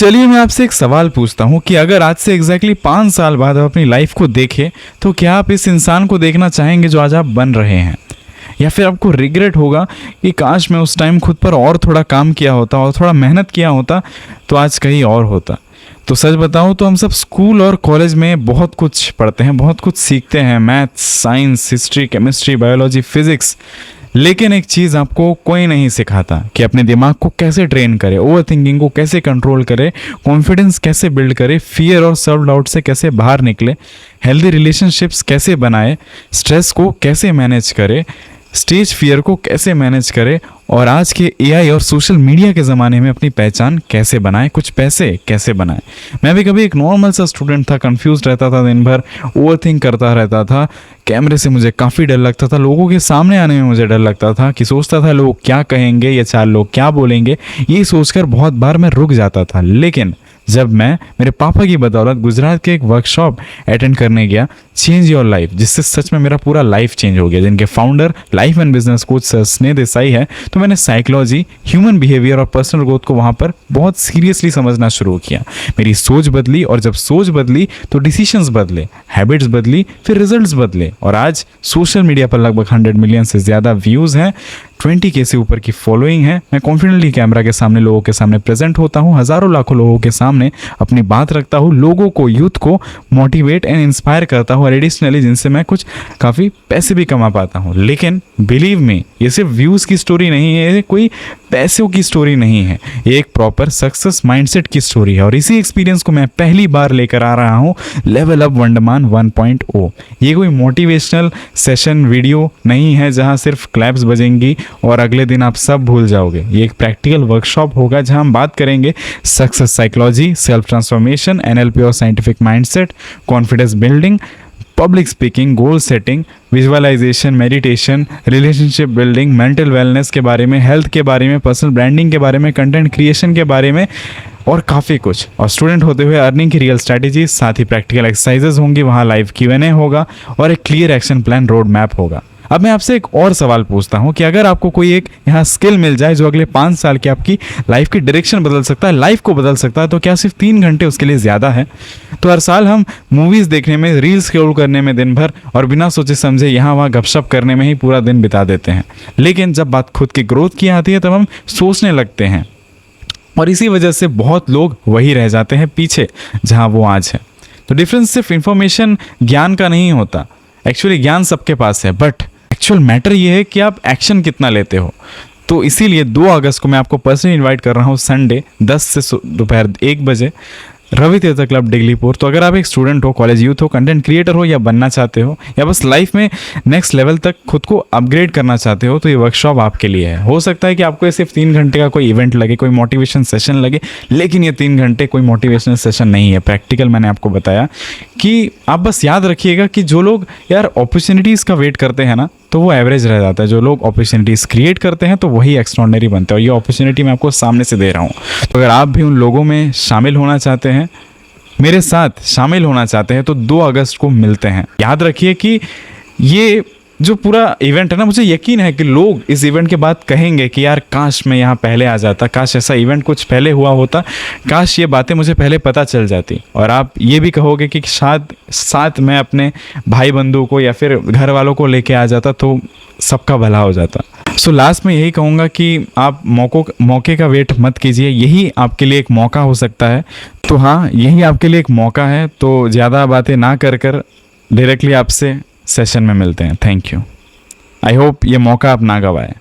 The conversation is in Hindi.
चलिए मैं आपसे एक सवाल पूछता हूँ कि अगर आज से एग्जैक्टली 5 साल बाद आप अपनी लाइफ को देखें तो क्या आप इस इंसान को देखना चाहेंगे जो आज आप बन रहे हैं, या फिर आपको रिग्रेट होगा कि काश मैं उस टाइम खुद पर और थोड़ा काम किया होता और थोड़ा मेहनत किया होता तो आज कहीं और होता। तो सच बताऊँ तो हम सब स्कूल और कॉलेज में बहुत कुछ पढ़ते हैं, बहुत कुछ सीखते हैं, maths, science, history, chemistry, biology, physics, लेकिन एक चीज़ आपको कोई नहीं सिखाता कि अपने दिमाग को कैसे ट्रेन करे, ओवर थिंकिंग को कैसे कंट्रोल करे, कॉन्फिडेंस कैसे बिल्ड करे, फियर और सेल्फ डाउट से कैसे बाहर निकले, हेल्दी रिलेशनशिप्स कैसे बनाए, स्ट्रेस को कैसे मैनेज करे, स्टेज फियर को कैसे मैनेज करे, और आज के एआई और सोशल मीडिया के ज़माने में अपनी पहचान कैसे बनाए, कुछ पैसे कैसे बनाए। मैं भी कभी एक नॉर्मल सा स्टूडेंट था, कंफ्यूज रहता था, दिन भर ओवर थिंक करता रहता था, कैमरे से मुझे काफ़ी डर लगता था, लोगों के सामने आने में मुझे डर लगता था कि सोचता था लोग क्या कहेंगे या 4 लोग क्या बोलेंगे, ये सोचकर बहुत बार मैं रुक जाता था। लेकिन जब मैं मेरे पापा की बदौलत गुजरात के एक वर्कशॉप अटेंड करने गया, चेंज योर लाइफ, जिससे सच में मेरा पूरा लाइफ चेंज हो गया, जिनके founder life and business coach sir स्नेह देसाई है, तो मैंने साइकोलॉजी, ह्यूमन बिहेवियर और पर्सनल ग्रोथ को वहाँ पर बहुत सीरियसली समझना शुरू किया। मेरी सोच बदली, और जब सोच बदली तो डिसीजंस बदले, हैबिट्स बदली, फिर रिजल्ट्स बदले, और आज सोशल मीडिया पर लगभग 100 मिलियन से ज़्यादा व्यूज़ हैं, 20K से ऊपर की फॉलोइंग है। मैं कॉन्फिडेंटली कैमरा के सामने, लोगों के सामने प्रेजेंट होता हूँ, हज़ारों लाखों लोगों के सामने अपनी बात रखता हूँ, लोगों को, यूथ को मोटिवेट एंड इंस्पायर करता हूँ, और एडिशनली जिनसे मैं कुछ काफ़ी पैसे भी कमा पाता हूँ। लेकिन बिलीव मी, ये सिर्फ व्यूज़ की स्टोरी नहीं है, ये कोई पैसों की स्टोरी नहीं है, ये एक प्रॉपर सक्सेस माइंडसेट की स्टोरी है। और इसी एक्सपीरियंस को मैं पहली बार लेकर आ रहा हूँ लेवल अप वंडरमान 1.0। ये कोई मोटिवेशनल सेशन वीडियो नहीं है जहाँ सिर्फ क्लैप्स बजेंगी और अगले दिन आप सब भूल जाओगे। ये एक प्रैक्टिकल वर्कशॉप होगा जहाँ हम बात करेंगे success psychology, self transformation, NLP और scientific mindset, confidence building, public speaking, goal setting, visualisation, meditation, relationship building, mental wellness के बारे में, हेल्थ के बारे में, पर्सनल ब्रांडिंग के बारे में, कंटेंट क्रिएशन के बारे में, और काफ़ी कुछ। और स्टूडेंट होते हुए अर्निंग की रियल स्ट्रैटेजी, साथ ही प्रैक्टिकल एक्सरसाइजेज होंगी, वहाँ लाइव Q&A होगा और एक clear action plan road map होगा। अब मैं आपसे एक और सवाल पूछता हूँ कि अगर आपको कोई एक यहाँ स्किल मिल जाए जो अगले 5 साल की आपकी लाइफ की डायरेक्शन बदल सकता है, लाइफ को बदल सकता है, तो क्या सिर्फ 3 घंटे उसके लिए ज़्यादा है? तो हर साल हम मूवीज़ देखने में, रील्स स्क्रॉल करने में दिन भर और बिना सोचे समझे यहाँ वहाँ गपशप करने में ही पूरा दिन बिता देते हैं। लेकिन जब बात खुद की ग्रोथ की आती है तब हम सोचने लगते हैं, और इसी वजह से बहुत लोग वही रह जाते हैं पीछे जहाँ वो आज है। तो डिफरेंस सिर्फ इंफॉर्मेशन, ज्ञान का नहीं होता। एक्चुअली ज्ञान सबके पास है, बट एक्चुअल मैटर ये है कि आप एक्शन कितना लेते हो। तो इसीलिए 2 अगस्त को मैं आपको पर्सनली इनवाइट कर रहा हूँ, संडे 10 से दोपहर 1 बजे, रवि तीर्थ क्लब डिगलीपुर। तो अगर आप एक स्टूडेंट हो, कॉलेज यूथ हो, कंटेंट क्रिएटर हो, या बनना चाहते हो, या बस लाइफ में नेक्स्ट लेवल तक खुद को अपग्रेड करना चाहते हो, तो ये वर्कशॉप आपके लिए है। हो सकता है कि आपको ये सिर्फ 3 घंटे का कोई इवेंट लगे, कोई मोटिवेशन सेशन लगे, लेकिन ये 3 घंटे कोई मोटिवेशनल सेशन नहीं है। प्रैक्टिकल मैंने आपको बताया कि आप बस याद रखिएगा कि जो लोग यार अपॉर्चुनिटीज़ का वेट करते हैं ना, तो वो एवरेज रह जाता है। जो लोग अपॉर्चुनिटीज़ क्रिएट करते हैं तो वही एक्स्ट्रॉर्डिनरी बनते हैं, और ये अपॉर्चुनिटी मैं आपको सामने से दे रहा हूँ। तो अगर आप भी उन लोगों में शामिल होना चाहते हैं, मेरे साथ शामिल होना चाहते हैं, तो 2 अगस्त को मिलते हैं। याद रखिए कि ये जो पूरा इवेंट है ना, मुझे यकीन है कि लोग इस इवेंट के बाद कहेंगे कि यार काश मैं यहाँ पहले आ जाता, काश ऐसा इवेंट कुछ पहले हुआ होता, काश ये बातें मुझे पहले पता चल जाती। और आप ये भी कहोगे कि शायद साथ मैं अपने भाई बंधु को या फिर घर वालों को लेके आ जाता तो सबका भला हो जाता। सो लास्ट में यही कहूँगा कि आप मौके का वेट मत कीजिए, यही आपके लिए एक मौका हो सकता है। तो हाँ, यही आपके लिए एक मौका है। तो ज़्यादा बातें ना कर डायरेक्टली आपसे सेशन में मिलते हैं। Thank you. आई होप ये मौका आप ना गवाएं।